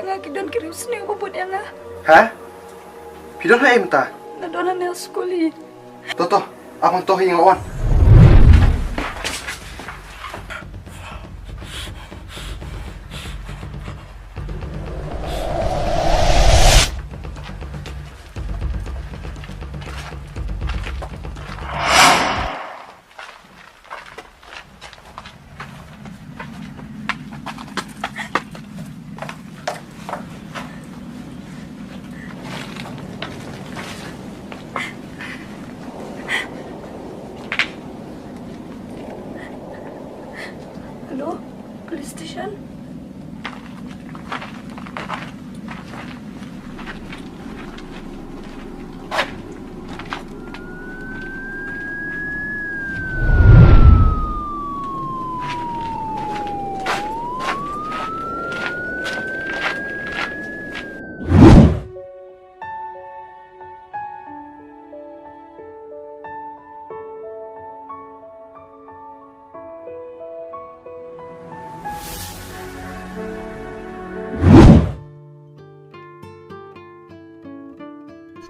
yang kidon kirim sini bubut yang Hah? Pidon hai mta. nadonan yang skuli. Toto, abang toh yang lawan. Halo, police station?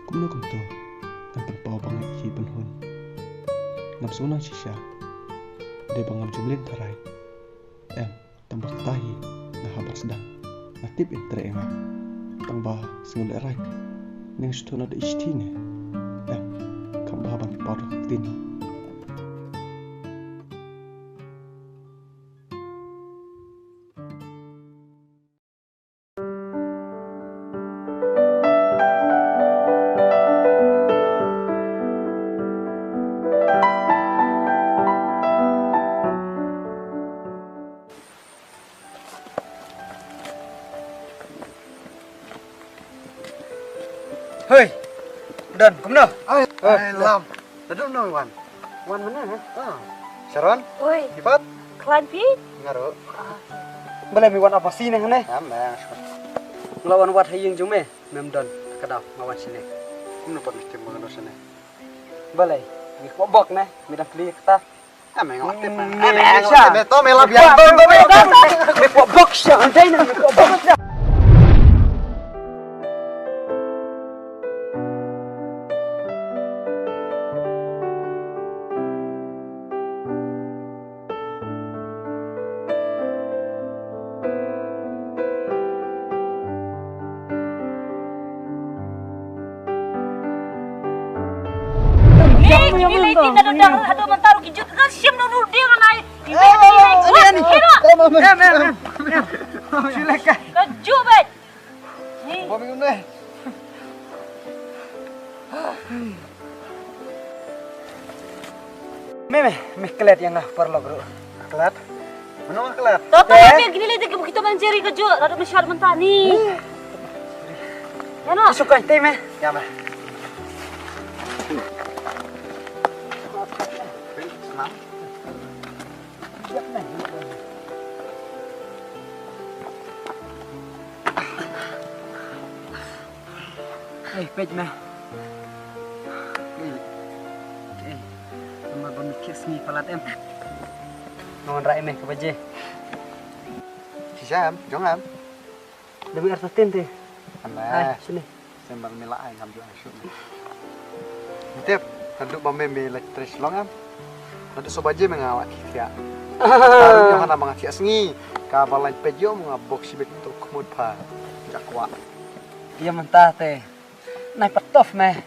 Cũng nó cùng tôi Ngam penpaw banget hi penhun Ngam sunang shisha Dia bangam jumlin tarai tambah tahi Nah habar sedang Natip intre enga Tambah sengul erai Neng stona da ishtine Kam bahaban pada kaktini Hei, Dan, kumno. Ay, lam. Dadu no wan. Wan mana? Sharon, Oi, Hipat, klan pi? ngaro. Boleh mi wan apa sih nih ane? Amang. Ngelawan wat hayung jume, memdon kedap ngawan sini. Kumno pat mesti mengano sana. Boleh, mi kobok nih, mi dah beli kita. Amang aktif. Amang, Me to me la biar. Mi kobok sih, anjay nih mi kobok. Nilai tinda dodang hado mentaruh kijut kan siam no nudi nganai. Silakan. Keju bet. Bumi gunde. Me kelet yang perlu bro. Kelat. Mana kelat? Toto tapi gini lihat ke begitu mencari keju hado mesyar mentani. Ya no. Suka teh me. Ya mah. Senang. Pej me. Nomor bermikir seni palat em. Nomor rai me kebaje. Sisam, jangan. Demi artatin teh. Amang. Sini. Sembang milai ngambil asyuk. Tip, tanduk bambe elektris long am. Tanduk sobaje mengawak kia. Taruh hana mengakia sengi. Kabalan pejo mengabok si betul kumud pa. Jakwa. Iya mentah teh. Naik petof meh.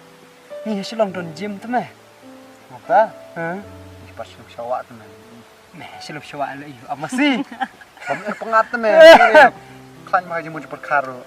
Nih silong don gym tu meh. Apa? Di pas lu syawak tu meh. Meh silong syawak lu iyo. Apa sih? Kamu pengat me. Klan mah jemu cepet karo.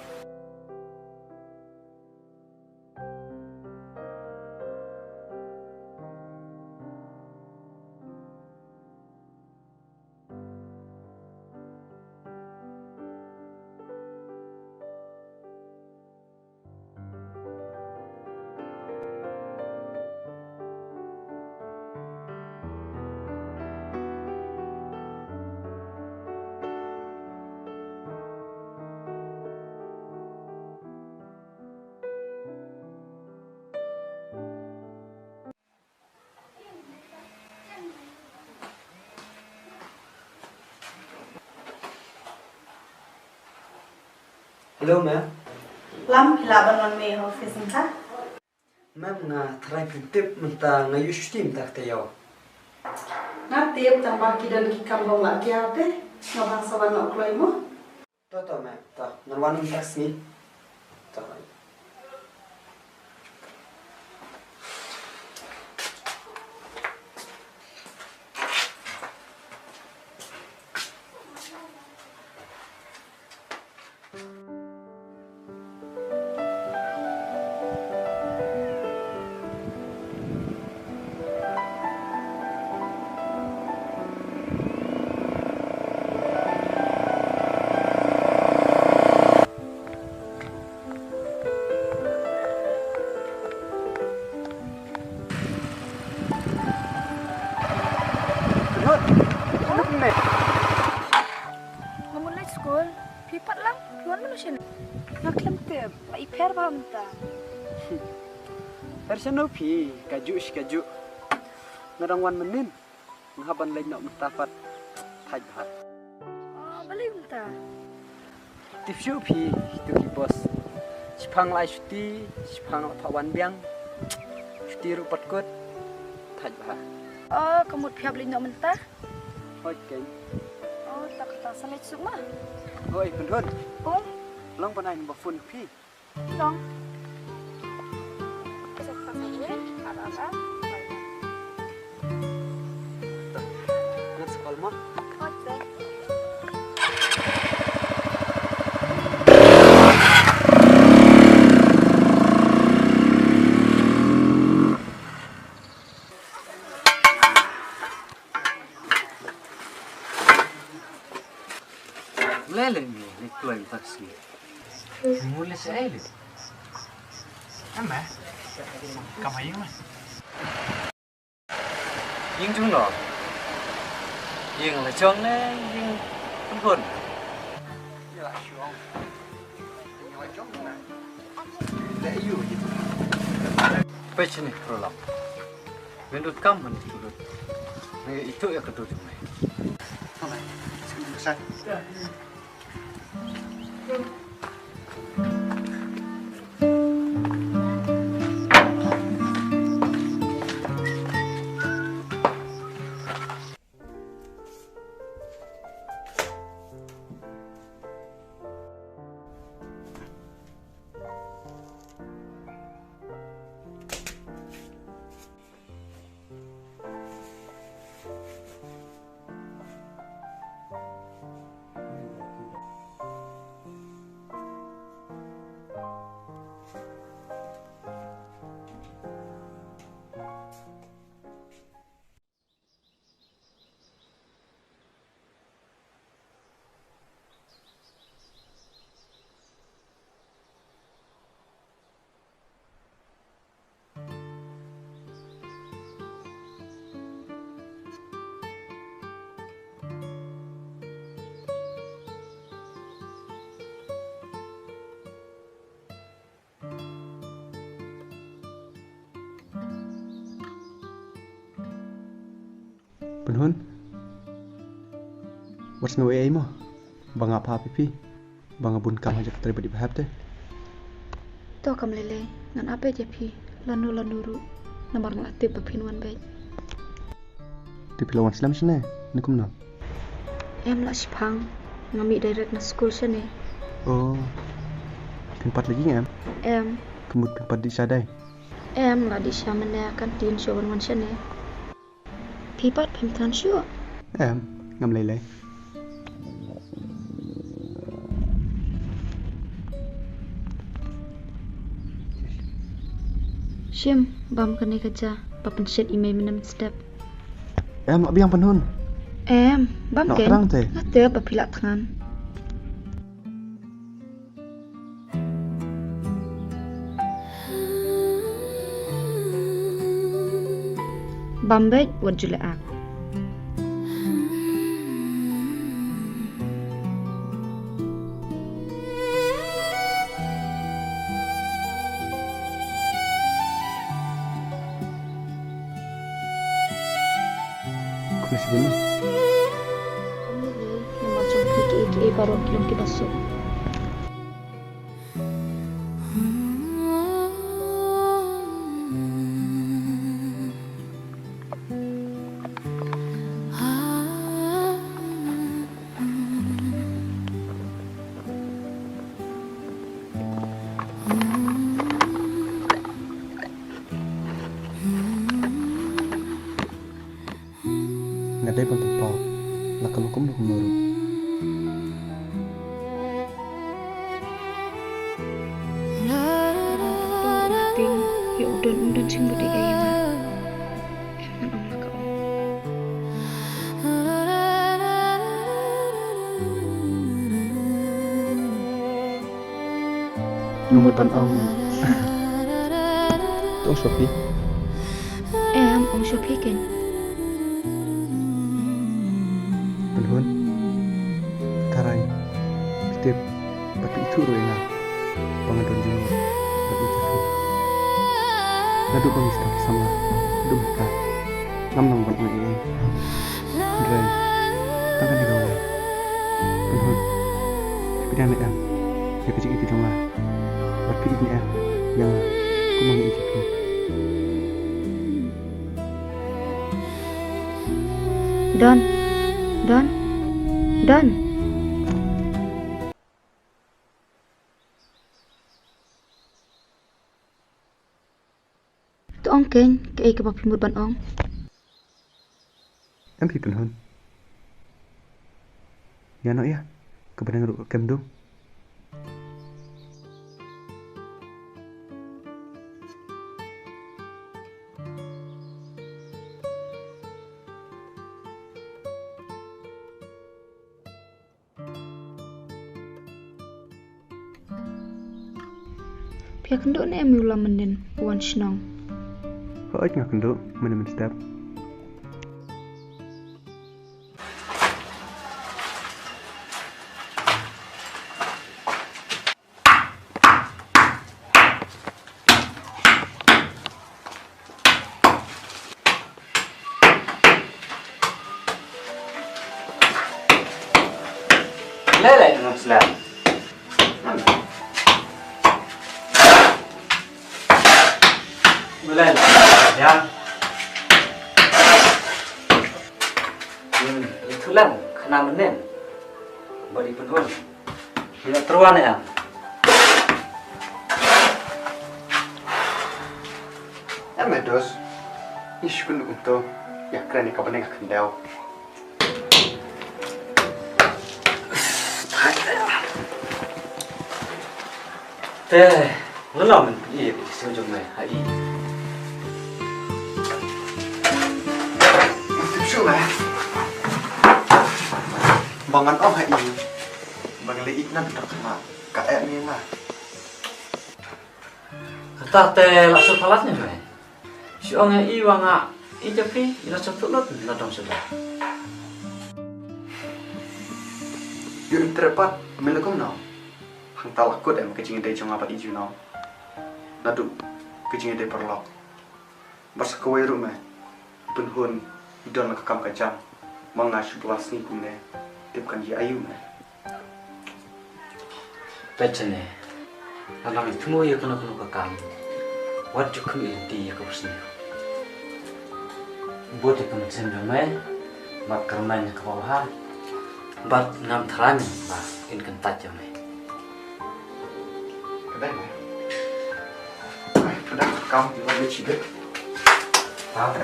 Hello, ma'am. Lam hilaban man me office nta. Ma'am nga try tip menta nga use team tak tayo. Na tiap tambah kidan ki kambong lagi ate. Ngabang sawan no kloi mo. To ma'am. To. Narwan tax ni. To. Memulai school, pipat lang, piwan manusia. Naklam tip, iper paham ta. Persano pi kaju. Narangwan menin. Ngaban lain nak mentapat taj bahat. Oh, balik ta. Tipsyu pi itu ki bos. Sipang lai syuti, sipang pawan biang. Syuti rupat kot taj bahat. Oh, kamu pihak beli nak mentah. Okay. Oh, tak kata sampai sukma. Oi, pendon. Oh, Long panai number phone pi. dong. Besok tak sampai, ada. Ngan sekolah mah. Oke. Lele ni keluar taksi. Mulai saya le. Ama. Kamay mo. Ying chung lo. Ying là chong ne, ying phân vân. Pech ni rolam. Mendut kam man turut. Itu ya kedua tu. Sai. Penhun. What's no way mo? Banga pa pipi. Banga bun kam aja terlibat di bahap teh. To kam lele, ngan apa je pi? Lanu ru. Namar ngatip pepinuan baik. Di pilawan Islam sini. Ni kum nam. Em lah sipang, ngami direct na school sini. Oh. Tempat lagi ngam. Em, Kemud tempat di sadai. em lah di siaman dia kan tin syawan man sini. Pipat pemtan syua. Ngam lele. Syim, bam kene kerja, papen shit email minum step. Mak biang penhun. Bam Nak ken. terang teh. Ngate apa pilak tangan. Bambek buat julek aku. Kena sebenar. Ini macam kiki baru kirim ke basuk. ada pun tempat lah kalau kamu menurut ting ya udan sing gede kayak mah eman om lah kau Numutan om tuh Shopee om Shopee kan penhun tarai setiap batu itu roena pengadon jumur batu itu ngadu pengistang sama hidup mereka ngam nang buat ngai drai tangan di gawai penhun pilihan em ya kecil itu cuma buat pilih ni em yang aku mau itu Don tu ong ken ke ke papimur ban ong em thì hơn ya nói ya kebenaran ruk kem dong pihak kenduk ni em ulam menen wan snong kok aja nggak kenduk mana step Lele Muslim. Mulai lah ya. Itulah kena menen. Bagi penhun. Tidak teruan ya. Medos. Ish kun untuk ya keren ka baneng kendau. Teh, lelam iya sejauh mana hari. Sure lah. Bangan om hai. Bang leik nan tak kena. Kae ni lah. Kata teh langsung palatnya mai. Si orang i wanga i tapi ina satu lot ladang sudah. Yuk interpat melakum now. Hang talakut em kecing day jong apa iju now. Nadu kecing day perlok. Bas kawai rumah. Penhun idon nak kam kacang. Mangas belas ni kumne. Tipkan ji ayu me. Pecene. Alang itu mau ya kena kakam. Wajib kami di kawasan ini. Buat ikut sendiri mai. Mak kermain ke bawah. Bat nam terang bah inkan tajam mai. Kedai me. Ai, kedai kam di mana cibe. Tahu.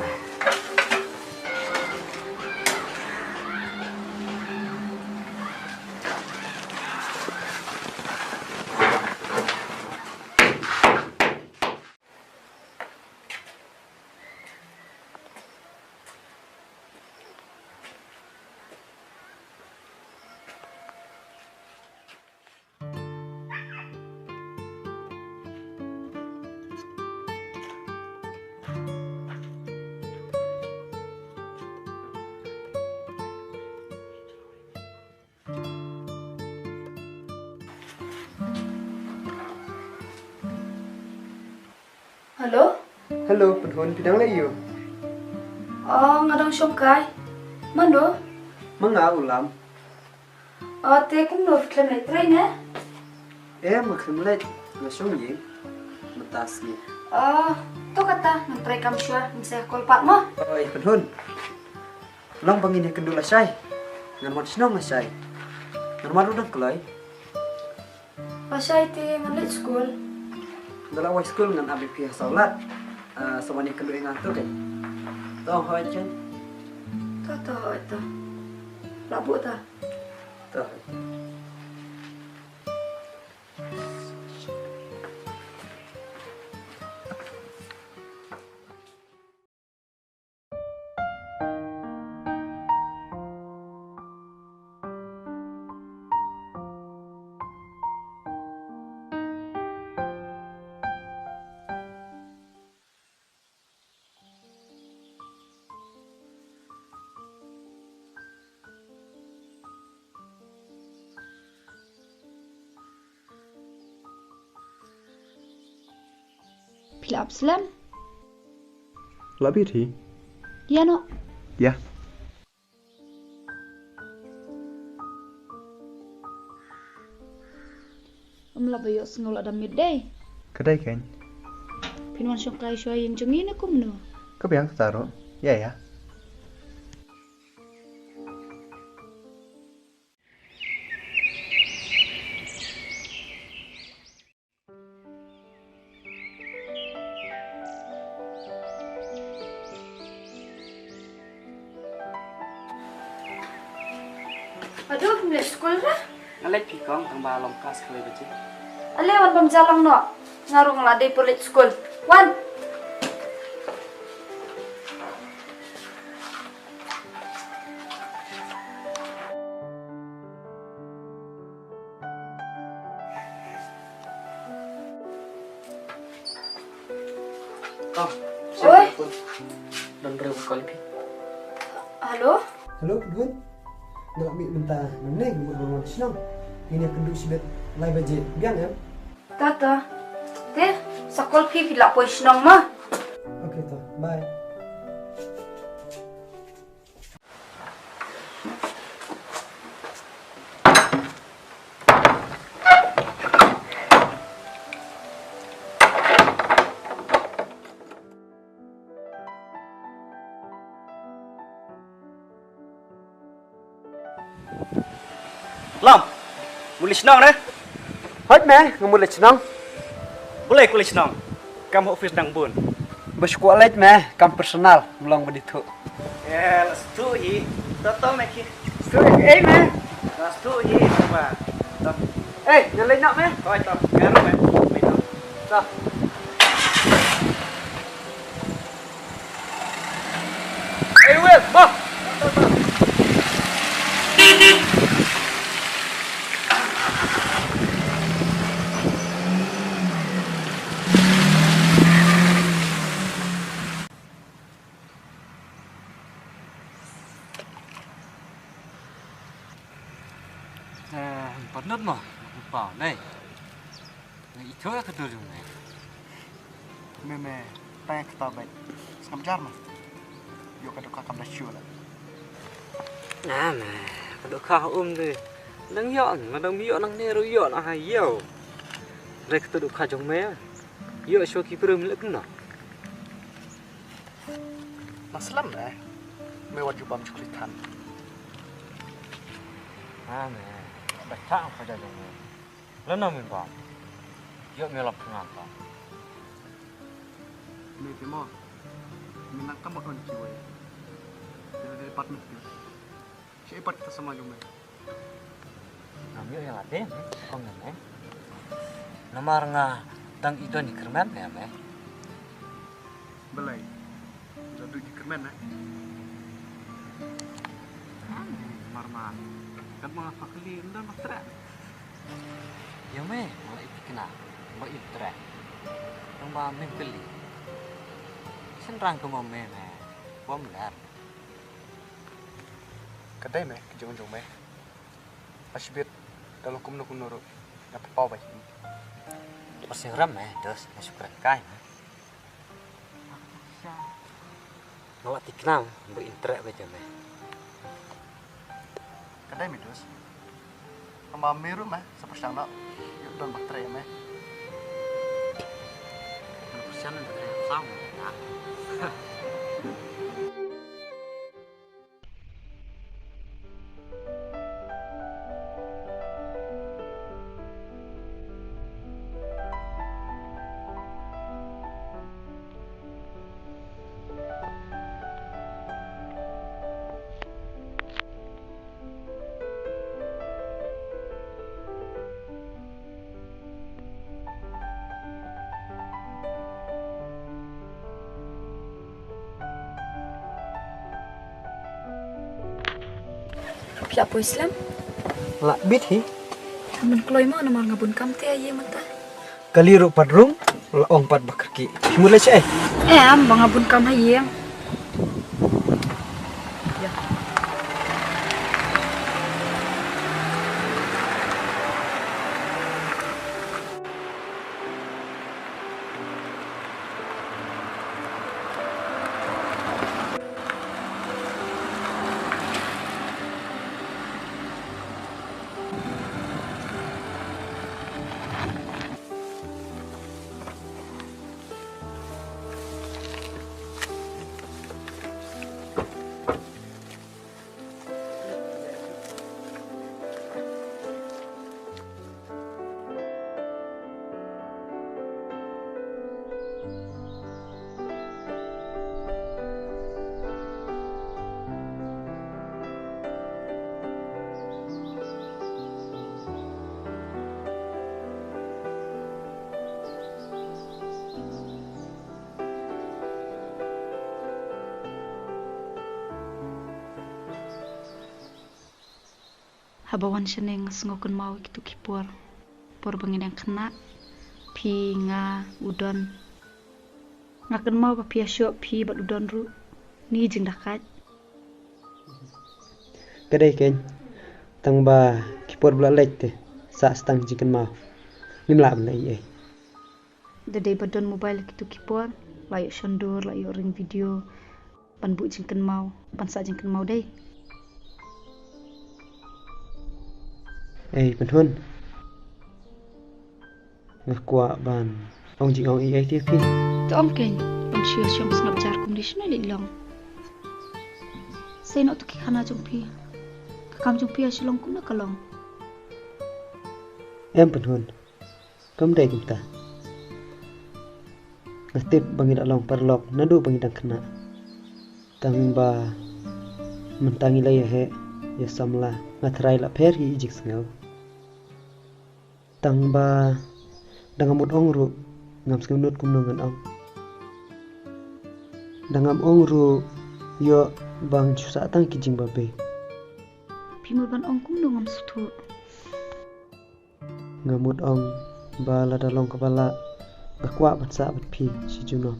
Halo? Hello, penhun bidang layu. Oh, ngadang syongkai. Mano? Menga ulam. Oh, te kum no klem le train ya? Maklum lait. Langsung ye. Metas ni. Oh, to kata nang try kam syua nang saya call pak mo. Oi, penhun. Lang bangin ya kendula say. Ngan mat sinong say. Ngan maru dak kelai. Pasay te ngan let school. Dalam high school ngan abi pihak saulat. Sama ni kendula ngan tu kan. Tong hoy chen. To Tahu itu. Labu ta. Tuh. Bila abslam? Labi thi. Ya no. Ya. Labi yo sengol ada midday. Kedai kan? Pinwan syongkai syoi yang jengin aku menu. Kebiang taruh. Ya ya. Aduh, mulai sekolah dah. Ngalek pikong tang balong kas kue baca. Ale wan pemjalang no. Ngarung ladai pelit sekolah. Wan. Kong. Oi. Dan berapa kali pi? Halo? Halo, Dun. Nak ambil mentah meneng berbual senang. Ini kenduk sibet lai baje biang ya. Tata. Teh, sekolah pi bila poi senang mah. Okey toh. Bye. Lam, boleh senang deh? Hot meh, ngamul senang. Boleh kulit senang. Kamu office nang bun. Bersekolah meh, kam personal melang beditu. Ya, lestu i. Toto meki. Meh. Lestu i coba. Top. Nyalai nak meh. Kau top. Garam meh. Itu. Dah. Will, bah. Penut mah. Lupa nih. Itu ya kedur nih. Meh, tanya kita baik. Samjar mah. Yuk kaduk kam dah syur. Nah, kaduk kau deh. Nang yon, nang yon nang neru yon ah yo. Rek tu duk kajong me. Yo shoki perum lek na. Masalah meh. Mewah jubam cuklitan. Ah, baca apa saja dong. Lena minta. Yo melap ngapa. Meh temo. Minang kam bakon jiwa. Dari part meh. Siapa kita sama jumlah. Ngambil yang latih, kong nih. Nomor nga tang itu di kerman ya me. Belai. Jadi di kermen Marman. Kan mengapa kali ndan baktra. Ya me, malah itu kena. Mbak itra. Nang ba men kali. Senrang ke mo me. Bom lar. Kedai meh, kejung-jung meh. Asbit dalam kumno kunuru. Apa pau baik. Pas yang ram terus masuk kai. Nawak tiknam, mbak itra baca me. Kedai meh dus. Tambah meru meh, seperti nak. Yuk don baterai meh. Persian sama ya. kia po Islam. La bit hi. Taman kloy mo namar ngabun kam te aye mata. Kaliru padrung la ong pad bakarki. Mulai sih Am bang ngabun kam haye. Habawan seneng ngokun mau gitu kipur. Por bangin yang kena pi nga udon. Ngaken mau pa pi asyo pi bat udon ru. Ni jeng dakat. Kedai ken tang ba kipur bla lek te sa stang jiken mau. Nim la lai eh. Dadai badon mobile gitu kipur. Layu sondur, layu ring video. Pan bu jengken mau, pan sa jengken mau deh. Penhun ngakwa ban ong jing ong ai ti phi To om ken, pan siya siyang snap jar conditioner lilong. Say no to kikana jong pi. Kakam jong pi asilong kuna kalong. penhun kam dai kumta ngatip bangin along parlok nadu bangin dang kena tang ba mentangi lai he ya samla ngatrai la pher hi jik sngau tang ba dangam ong ru ngam skam nut kum nongan ong dangam ong ru yo bang chusa tang kijing babe Pimur ban ong kum dongam sutu. ngamut ong ba la dalong kepala bakwa batsa bat phi si juno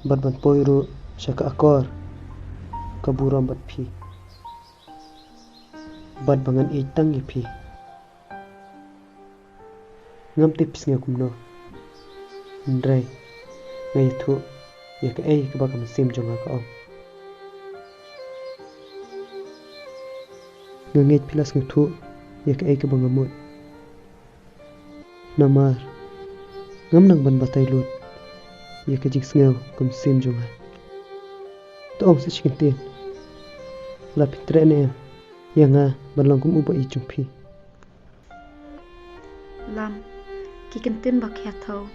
bat ban poiru syaka akor kaburam bat phi bat bangan itang ye phi ngam tips nge kumno ndrai ngai thu ye ka ei ka bakam sim jonga ka ong ngangit pilas nge thu ye ka ei ka bangamut namar ngam nang ban batai lut ye ka jik sngew kum sim jonga to ong se chikin la pitre ne yang ban long kum uba I jumpi Lam, kikin tin bakia tau,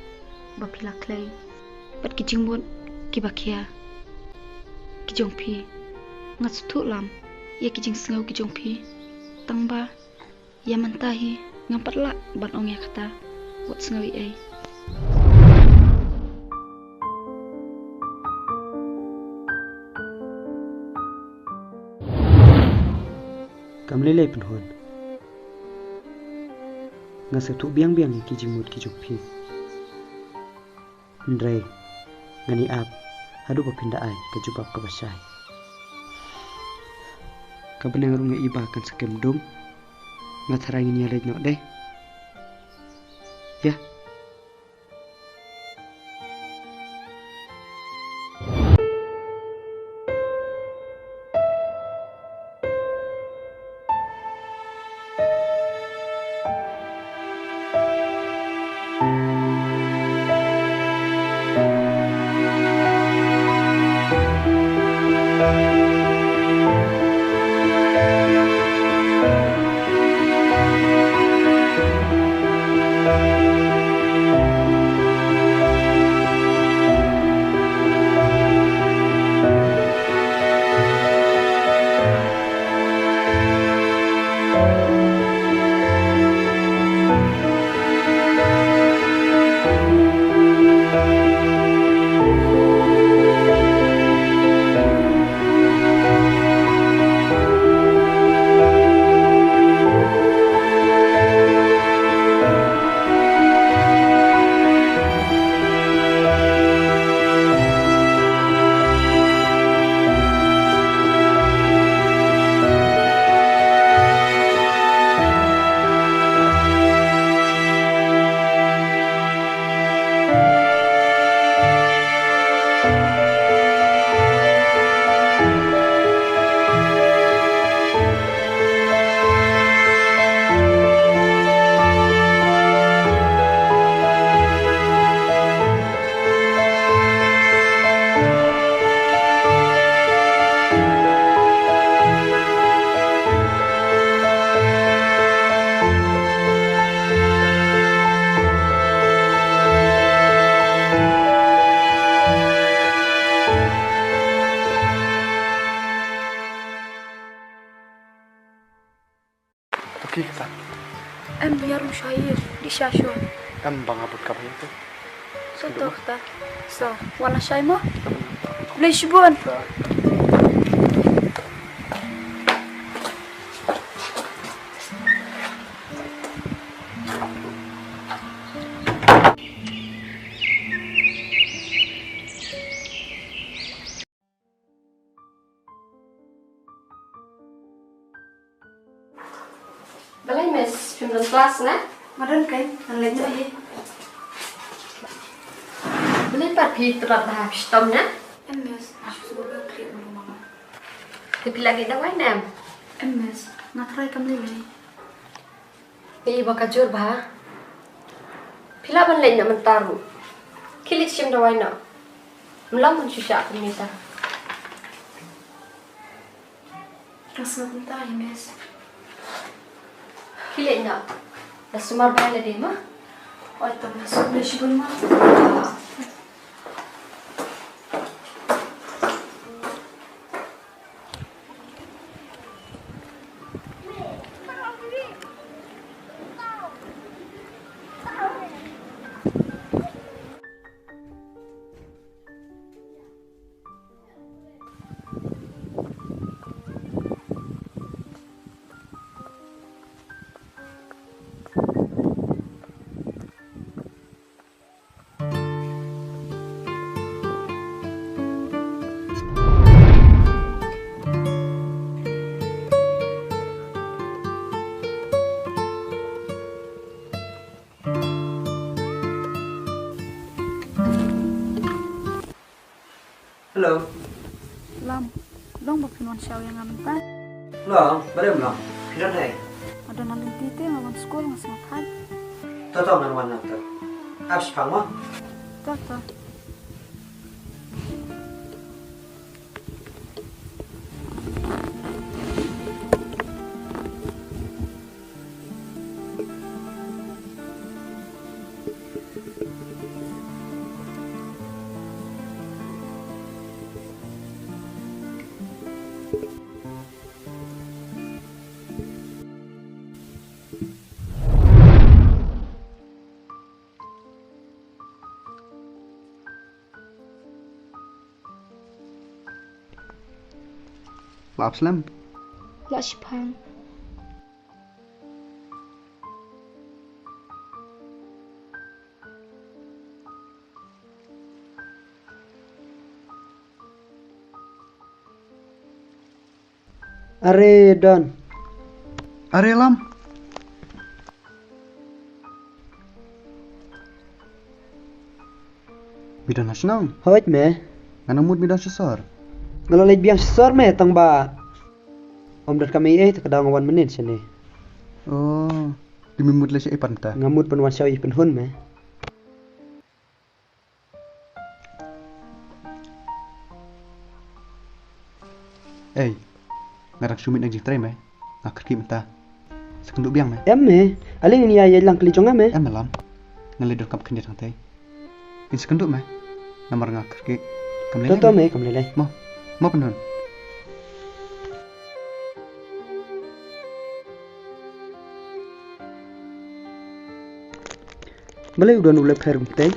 bapila clay. Bat kijing bun, kibakia. Kijong pi, ngat sutu lam, ya kijing sengau kijong pi. Tang ba, ya mantahi, ngampat la ban ong ya kata, wat sengau ai. kamlelai penhon ngase tu biang-biang ki jimut ki jokpi ndrai ngani ap hadu bapinda ai ke jubab ke basai kabenang runga iba kan sakem dum ngatharangin ya lej no deh ya bang abut ka itu. So tuh ta. So, wana shay mo? Blay shibon. Balay mes, film kelas na? Madan kay, nanlay na eh. Balay pergi terap dah stom na? MS, aku sudah klik mo mga. Tapi lagi dah wai nam. MS, natry kam nilay. Baka jur bah. Pila ban lain nak mentaru. Kilit sim dah wai na. Melam susah aku minta. Rasa mentah MS. Kilit na. Dah sumar bah lagi mah. Oh, ito masuk blay shibon mo. Halo. Lam, dong bapinuan siya yang ngamentah. Long, barem long. Piran hai. Ada nalin tite ngawan sekolah ngas makan. Totong nan wan nanti. Abis pang mo. Tata. Maaf Slam. La shipang. Are Don. Are Lam. Bidan nasional. Hawat me. Nganamud bidan sesar. Ngalalay biyang sisor me tang ba. Om dat kami takadaw nga 1 minute sini. Oh, dimimud la siya ipanta. Ngamut pan wan siya ipenhun me. Eh, ngarak sumit nagjitray me. Ngakarki menta. Sekenduk biang me. Em me. Aling ni ayay lang kelijong me. Malam. Ngalidor kap kenjat hantay. In sekenduk me. Namar ngakarki. Kamlelay. Toto me kamlelay. Mau penun. Balay udah nulep hair gumtay.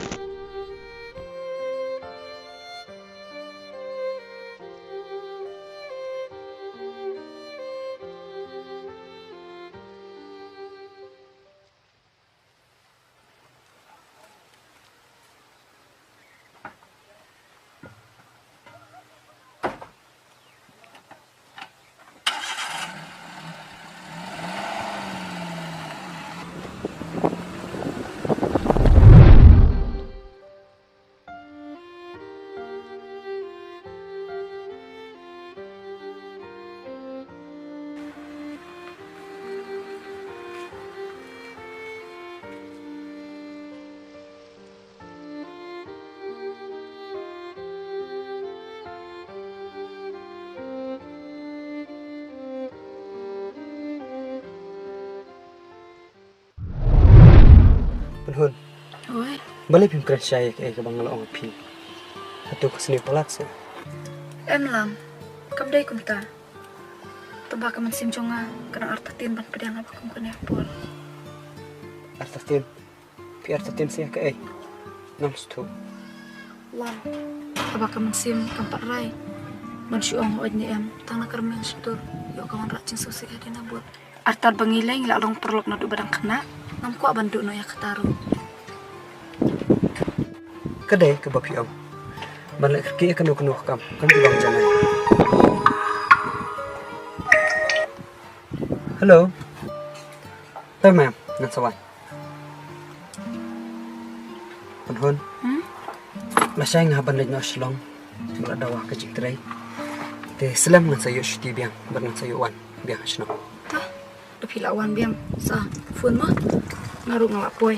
Penhun. Oi, Balay pim kran siya kay kabang ngalaong pi. Ato kasini palat sa. lam. Kam day kumta. Tumba ka man simjonga kana artatin ban pedang apa kum kana pol. Artatin. PR tatin siya ka nam stu Lam, abaka mensim kampak rai. Non syuong oj ni em, tang nak kermen syutur. Yo kawan racin susi ada nabut. Artar bangilai ngilak long perlok nadu badang kena. Nam kuat banduk no ya ketaru. Kadai ke bapi am. Balik kerki kanu kam kan di bang jangan. Hello. Hey ma'am, nan sawan. Penhun. Lasay nga ban lenya slong. Mala dawa ka jitray. Te selam ngan sayo shti biang, bar ngan sayo wan biang sno. Tah, dapila wan biam sa phun mah. Naru ngawak poi.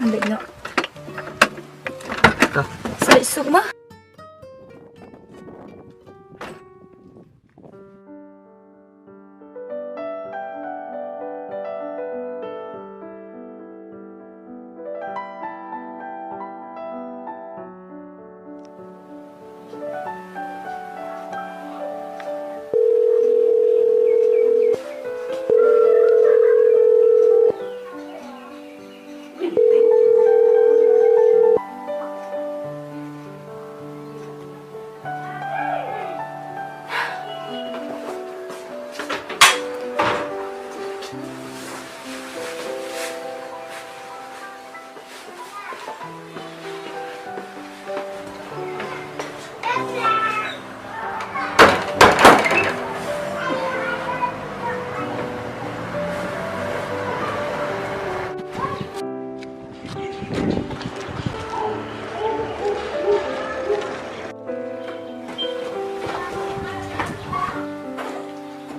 Andek no. Tah. Salik suk mah.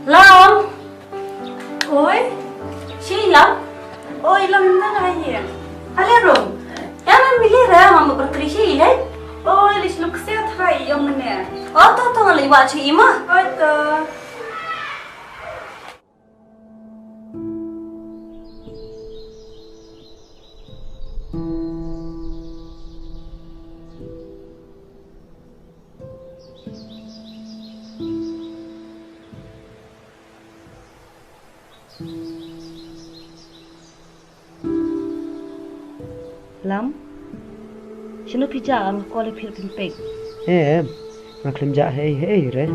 Lam! Oi? Si Lam? Oi, Lam na hier. Alerum. Ja, men vill lära mamma på trisi, hej? Oi, lis lukset hai om ne. Oh, to liwa chi ima. Oi to. Lam, sino pija ang kole pil pimpek? Em, ngaklim ja hey re.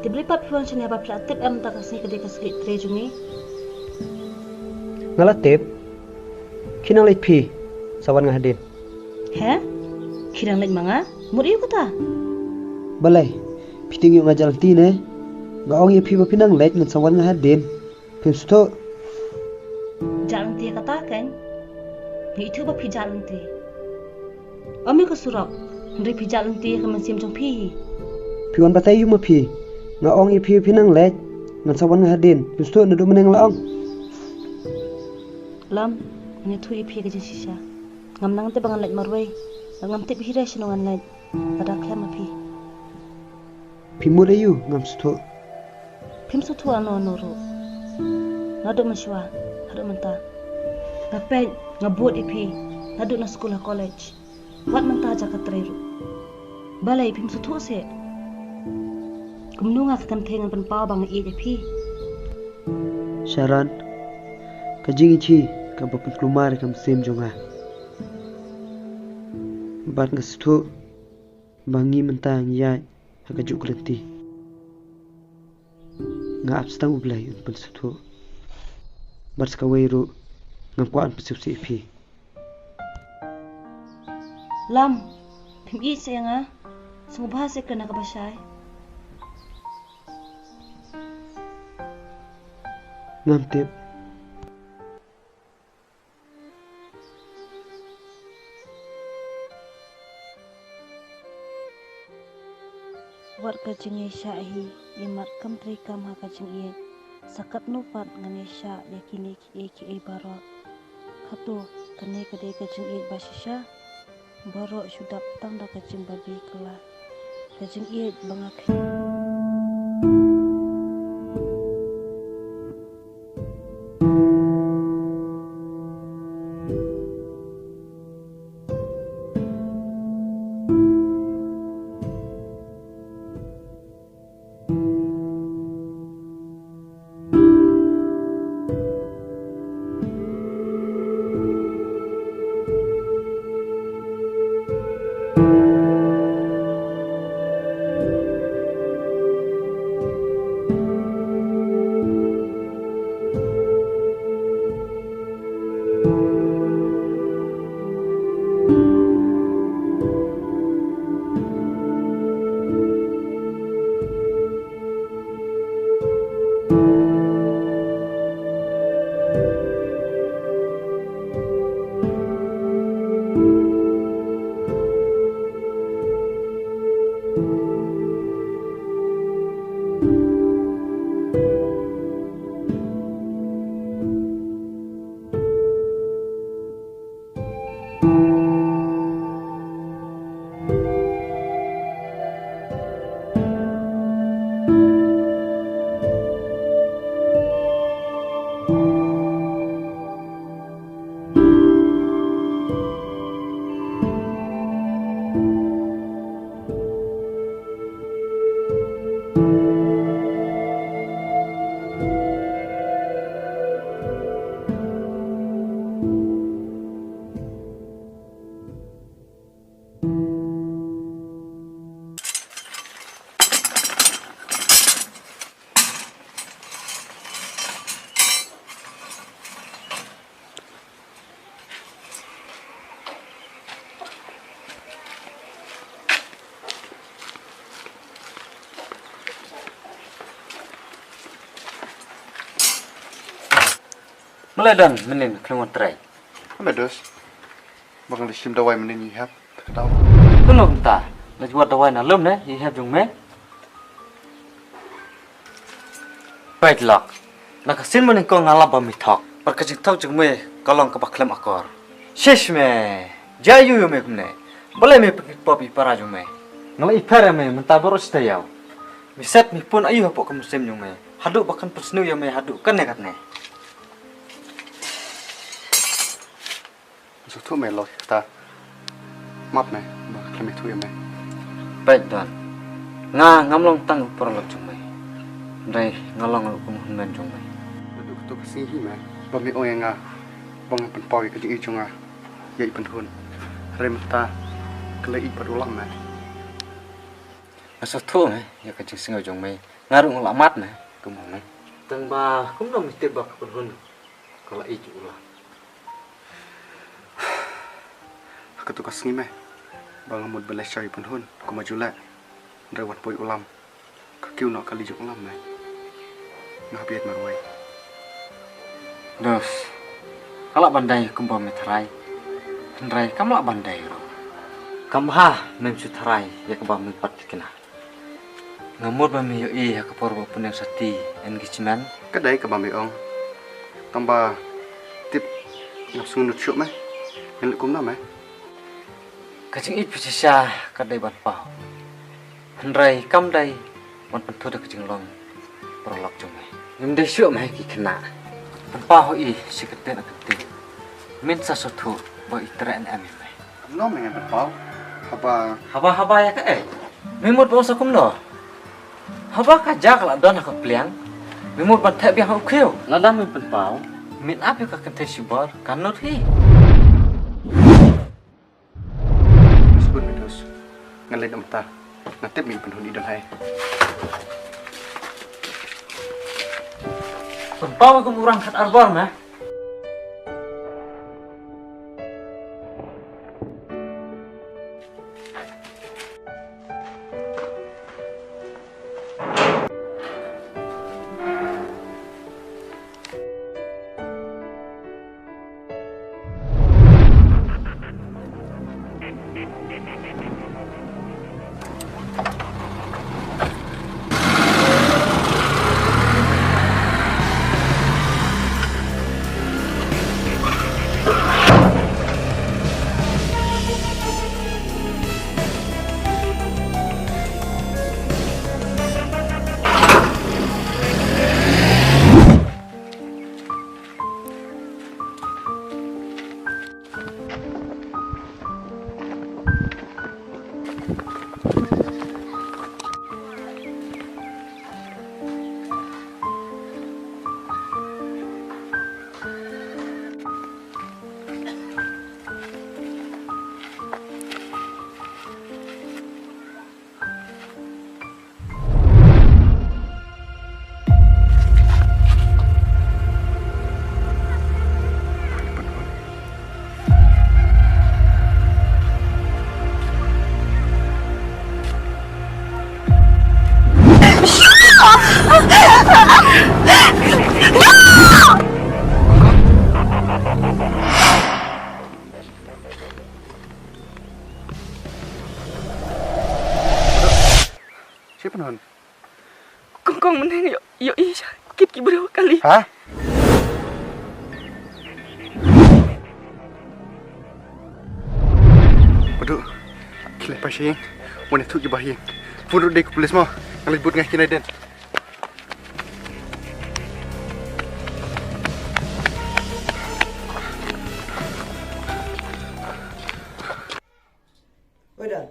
Dibeli papiwan sini apa platip em tak kasih kedai kasih trejungi? Ngalatip. Kinang lipi sawan ngahadin. He? Kirang lagi manga? Muri ko ta? Balai, piting yung ngajal tine. Gaong ye piba pinang lek ngan sawan ngahadin. Pimsto. Jalan tiya katakan. Itu ba pijalan ti. Ami ko surok. Hindi pijalan ti ka mansim jong pi. Piwan batay yung mapi. Ngaong ye piba pinang lek ngan sawan ngahadin. Pimsto nado meneng laong. Lam, ni tu pi ka sisa. Ngam nang te bangan lek marway. Ngam te bihira sinongan lek. Pada klem pi. Pimur ayu ngam sto. Pim so tu ano noro. Nado maswa. Hado menta. Kapag ngabot ipi, nado na sekolah college. Wat menta jaka tereru. Balai pim sutu se. Kumnunga kan tengan penpaw bang ipi. Sharan, kajing ichi kam papun klumar kam sim jonga. Bat ngastu bangi mentang yai hakajuk lenti. Nga abstang ublay un pensutu. Bat skawairu ngangkuan pesupsi ipi. Lam, pim i se nga. Sumubha se kena kabasay. Ngantip. Wat kajing syahi imat kam tri kam ha kajing iet. Sakat nupat ngane sya yakini ki barok. Katu kane kade kajing iet basisya. Barok sudah tanda kajing babi kela. Kajing iet bangak. Mulai dan menin keluar terai. Apa dos? Bang di sim dawai menin ihap. Tahu. Belum ta. Lagi buat dawai na lum ne, ihap jung me. Baiklah. Nak sin menin ko ngalap ba mithok. Perkajing thok jung me kalong ka baklem akor. Shesh me. Jayu yo me kumne. Boleh me papi para jung me. Ngalai ipara me mentabor stayau. Miset mi pun ayu hapok ke musim jung me. Haduk bahkan persnu yo me haduk kan ne katne. Số thuốc mày lột ta mập này mà làm mày thui mày Baik dan nga ngamlong tang porolog jung mai dai ngalong lu kum men jung mai được tôi xin hi mày bà mày ôi nga bang pen poi cái gì chung à vậy pen hun rem ta cái lấy ít bắt ulang mày asa thu mai ya ka jing singo jung mai ngaru ngla mat mai kum mai tang ba kum no mesti bak pen hun kala i ju ulang ketukas ni meh bang amud belas cari pen hun ku maju la rawat poi ulam kakiu nak kali juk ulam meh ngah biat marwai dos kala bandai kum ba me trai ndrai kam la bandai ro kam ha mem su trai ya ka ba me pat kena ngamut ba me yo i ya ka por ba punang sati engagement cái đấy các bà mày ông tông ba tiếp ngập xuống nước chuột mày nên lại cũng nào mày kajing it pisisa kadai ban pau handrai kam dai ban pentu dak kajing long prolog jomai nim dai syuk mai ki kena ban pau i siketen akati min sa sotu ba itren am mai nó mày ngàn bát haba ya ka memut ba sakum no haba ka jak la don ka pliang memut ban thep yang kheu ladam min ban pau min ap ka kan thai sibor kanot hi sebut minus ngalit amta natip min pen hun idan hai ban pau ka murang khat arbor ma siapa pen hun Kong meneng yo iya kit ki berapa kali. hah Waduh, kile pasien, mana tu je bahaya. Pun dek polis mau, ngalit but ngah kinai den. Udah.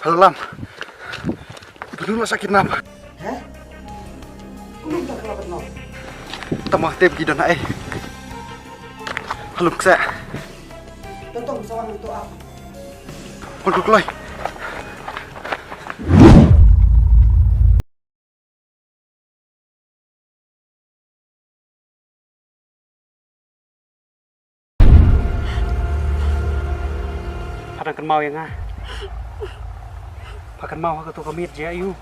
Halo Lam, betul sakit napa? Hah? Kung tak kelapet no. Tamah tep gidan ai. Halo ksa. Tentang sawang itu apa? Pun kuklai. Padang mau yang ah. Pakan mau ka to kamit je ayu.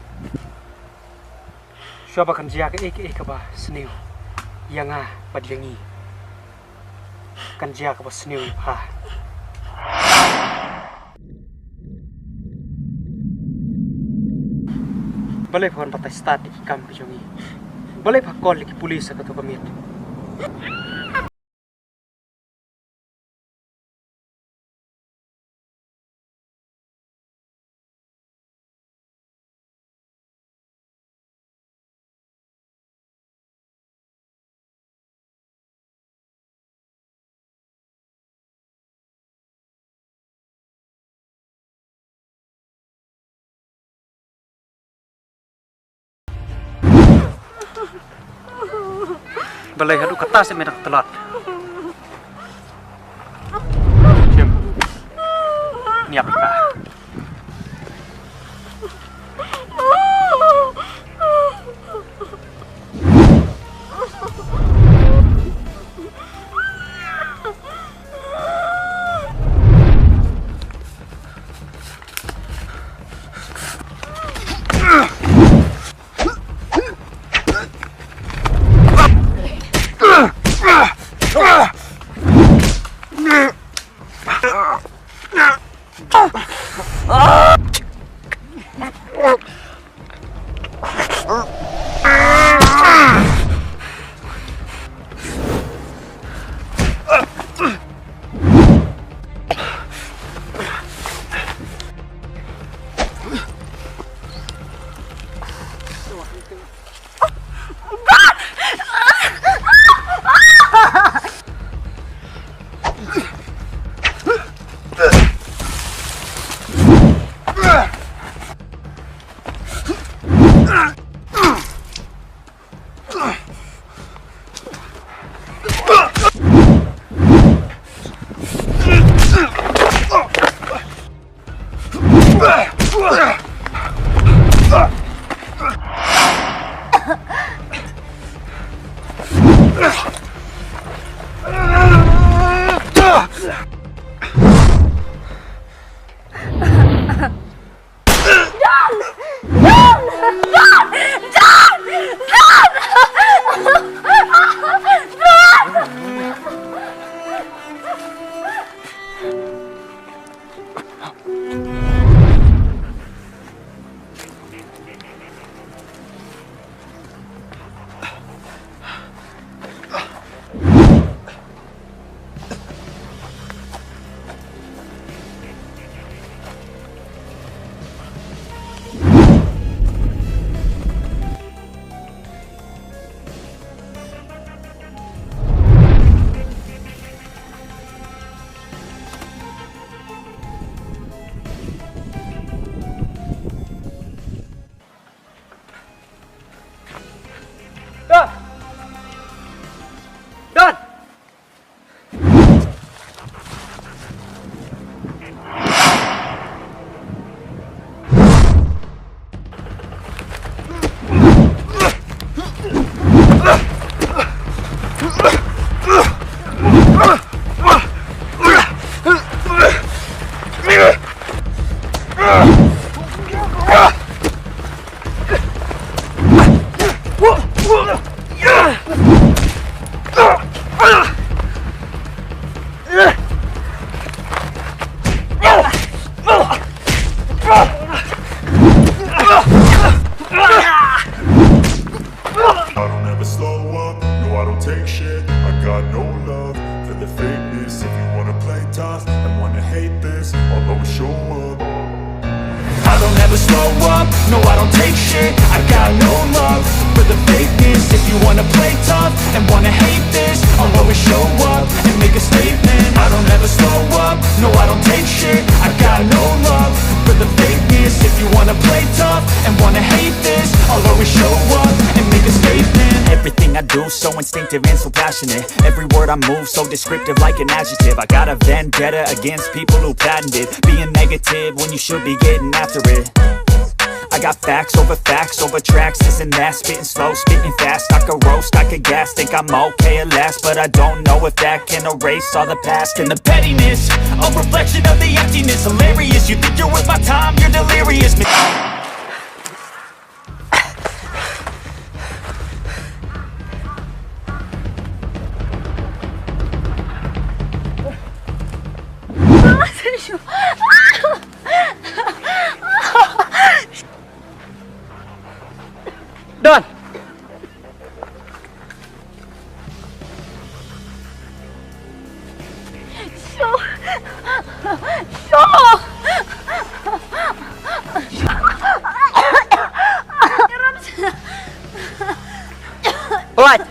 Siapa kan jia ke ba seniu. yang padiangi kan dia ke seniu ha balai phone patai start di kam pijongi balai phakol liki pulis ka to pamit balai hadu kata se menak telat jam niap ka so instinctive and so passionate. Every word I move so descriptive like an adjective. I got a vendetta against people who patented being negative when you should be getting after it. I got facts over tracks, this and that. Spitting slow, spitting fast. I could roast, I could gas. Think I'm okay at last, but I don't know if that can erase all the past. And the pettiness, a reflection of the emptiness. Hilarious, you think you're worth my time, you're delirious. Don. Pelat.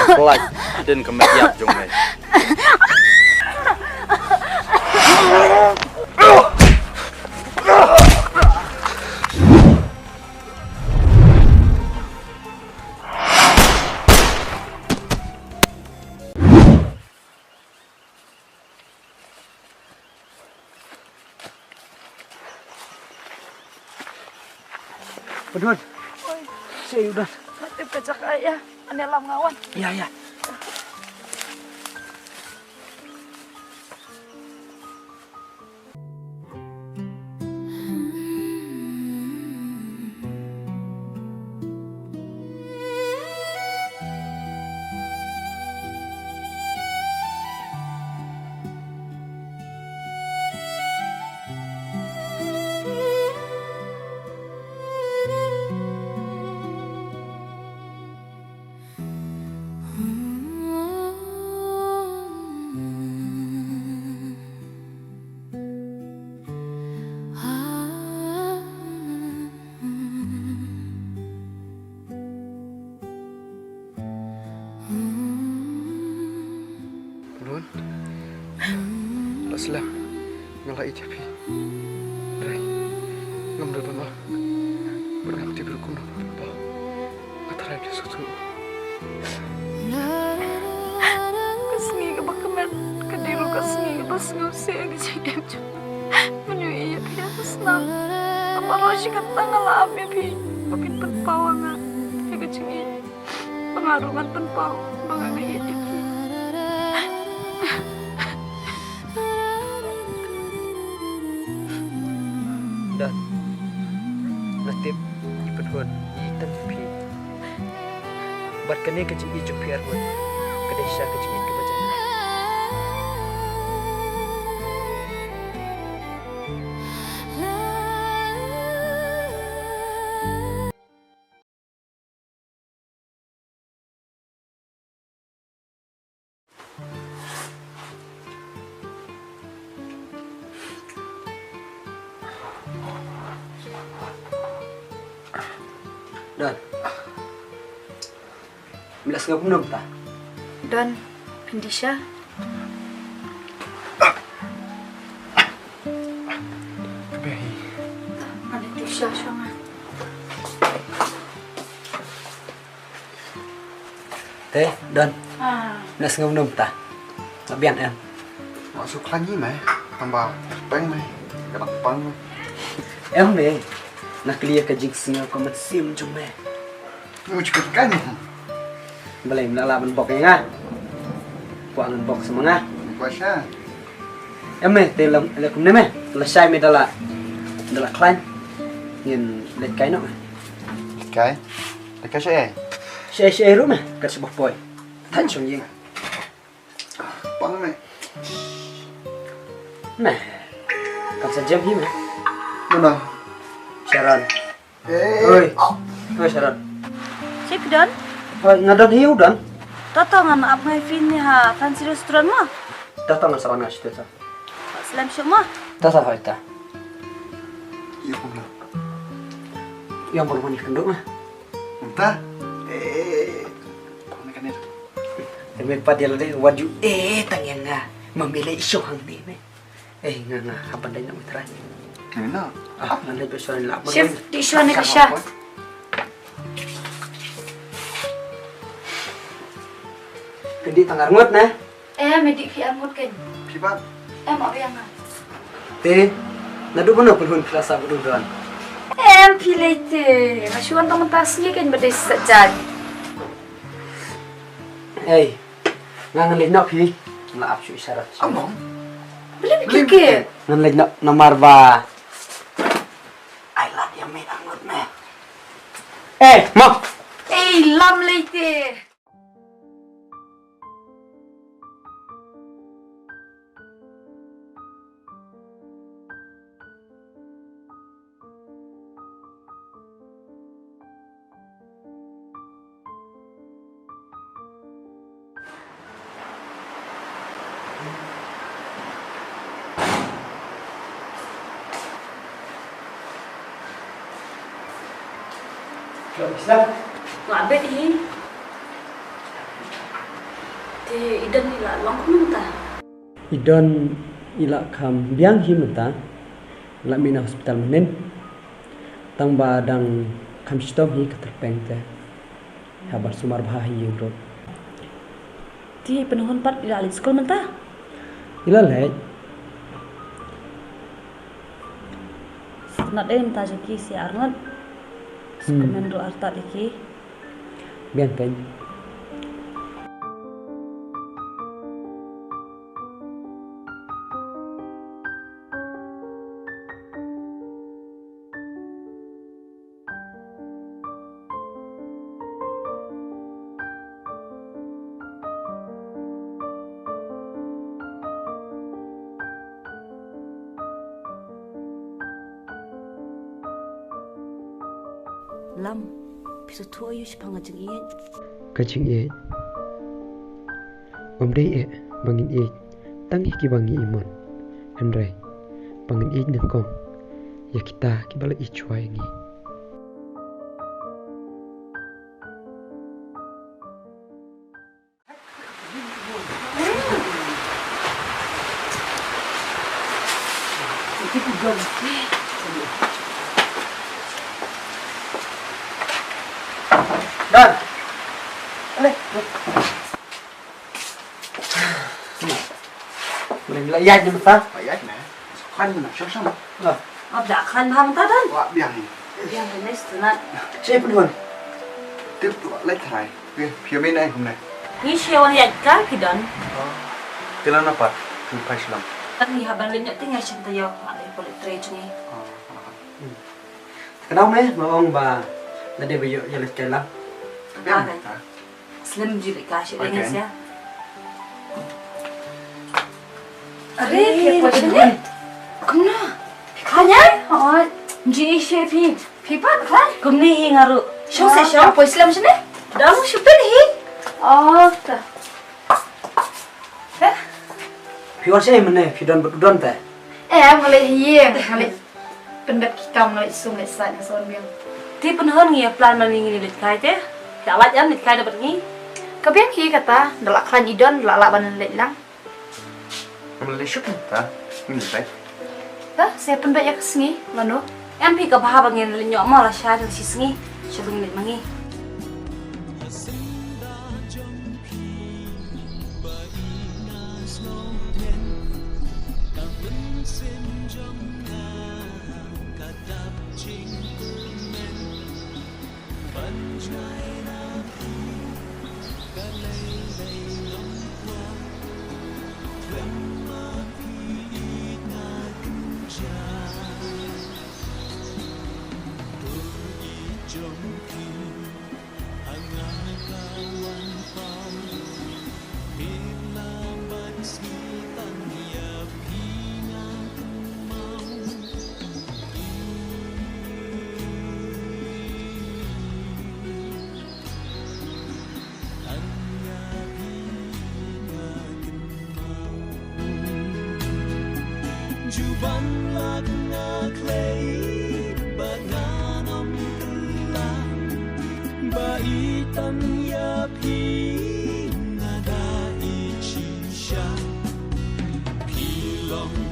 Pelat. Dan kematian jong mày. Pedun. Saya udah. Nanti pecah ayah. Ane lam ngawan. Iya, iya. Aslam ngalai capi Rai ngam dal bama berang tidur kuno ba atrai di sutu Kesengi ke bakaman kediru kesengi pas ngusir ke cingem cuma menyui ya pia senang apa rosi kata ngalah ya pi makin penpawangan ya ke cingi pengarungan penpau bangang ya pi Dan natip ipedhon itan pi bat kene kecing ijuk pi arhon kadesha kecing ik bajan Dan Milas nga pun ta. Don, Andisha. kebehi Andisha siya. Teh, Dan. Milas nga pun ta. Labian em. masuk lagi mah tambah peng mah kadang pang Em me. Nakliya ka jing singa ko matsim jung me. mau cukup kan Balay mlalaban bok nga. Kuangan bok sama nga. kuasa Em me telam lekum ne me. Lasai me dala klan. Yin let kai no. cái cái sẽ Saya ru me kat sebuah boy. Tan chung ying. pang mah Nah. Kan sajam hi me. mana Sharon. Oi. Oi Sharon. Cik Don, Ngadon hiu Dan. toto ngan ap ngai fin ni ha fancy restaurant mah. Datang sa wana situ ta. Slam syuk mah. Tata hoita. iya pun Yang baru mandi kenduk mah. entah pang kan itu Tapi padahal deh waju tangan nga memilih isu hang di me. Nga hapan dai nak mitra. enak Ngan dai pesuan la. Chef, di siya ni Kasha. Kendi tangar ngot na. Medik fi amut kan. pipa Apa yang nga? Te nadu mana pun kelas aku dan. Pilih te. Rasyuan teman tasnya kan berdaya sejak. Ngan lek nak pi. La apsu isyarat. among Boleh fikir. Ngan lek nak nomor ba. I love you me ngot me. Mak. Lam late. Islam. Ngabet hi. Te idan nila long kumenta. Idon ila kam biang hi menta. La mina hospital menen. Tang badang kam stom hi katerpeng te. Habar sumar bahi yang rot. Ti penuhun pat ila alit sekolah menta. Ila lej. Nak dem ta jeki si Arnold. Komen do arta leki. Biang pen. Lam, pisu tua yu si pangajeng iyan. Kajing e. Omdei e bangin e. Tang iki bangi imon. Henry. Bangin e nengkong. Ya kita kibala ichwa ini. Dan. Boleh. Boleh bila iya je mata. Ayat nè. Khoan mà sớm sớm. Abda kan ham ta dan. Wah, biang ni. Yang ini setelah. Saya pun tuan. Tiếp tục lấy thải. Phía bên này hôm nay. Ni siawan ya kan kidan. Tilan apa? Tu Islam. Kan ni haban lenyap tinggal cinta yo. Ada boleh trade ni. Kenapa meh maong ba nade bayo jalan kela. Slim juga kasih dengan saya. Are, apa ni? Kumna. Kanya? Oh, ji shepi. Pipat kan? Kumni ngaru. Show se show. Apa Islam sini? Damu shupin hi. Oh, ta. Pior saya mana? Pidon berdon ta. Ngalai hiye, ngalai pendat kikam ngalai sungai sa yang son biang. Ti penhon ngi plan maning ni lit kai te. Dawat jam lit kai dapat ngi. Kabiang hi kata, dalak kan idon, dalak banan lek lang. Malaysia kan ta? Ini baik. Dah, saya pendat ya kesengi, lano. Yang pi ka bahaba ngi lenyok ma la sha dang sisngi. Shabung lit mangi. Jubanlah ngaklei banganom kelam baitan ya pi ngada ichisha pilong